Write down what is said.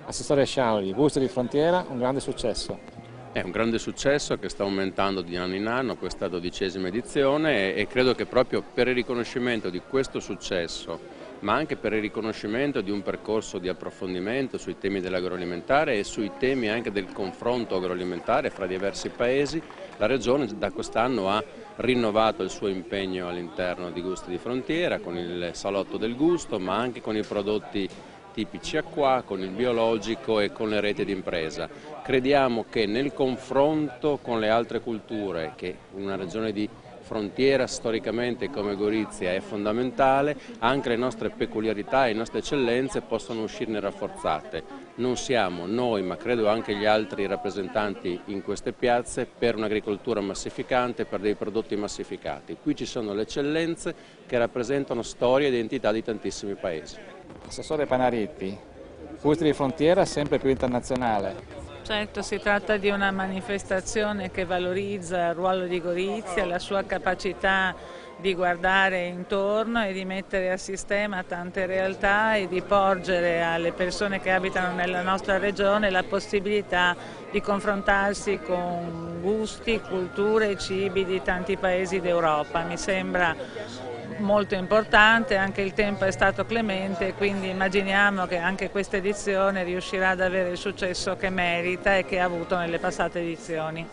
Assessore Sciaoli, Gusto di Frontiera, un grande successo. È un grande successo che sta aumentando di anno in anno, questa 12ª edizione e credo che proprio per il riconoscimento di questo successo, ma anche per il riconoscimento di un percorso di approfondimento sui temi dell'agroalimentare e sui temi anche del confronto agroalimentare fra diversi paesi, la Regione da quest'anno ha rinnovato il suo impegno all'interno di Gusti di Frontiera con il Salotto del Gusto, ma anche con i prodotti tipici a qua, con il biologico e con le reti d'impresa. Crediamo che nel confronto con le altre culture, che in una regione di frontiera storicamente come Gorizia è fondamentale, anche le nostre peculiarità e le nostre eccellenze possono uscirne rafforzate. Non siamo noi, ma credo anche gli altri rappresentanti in queste piazze, per un'agricoltura massificante, per dei prodotti massificati. Qui ci sono le eccellenze che rappresentano storia e identità di tantissimi paesi. Assessore Panaritti, Gusti di Frontiera sempre più internazionale. Certo, si tratta di una manifestazione che valorizza il ruolo di Gorizia, la sua capacità di guardare intorno e di mettere a sistema tante realtà e di porgere alle persone che abitano nella nostra regione la possibilità di confrontarsi con gusti, culture e cibi di tanti paesi d'Europa. Mi sembra molto importante, anche il tempo è stato clemente, quindi immaginiamo che anche questa edizione riuscirà ad avere il successo che merita e che ha avuto nelle passate edizioni.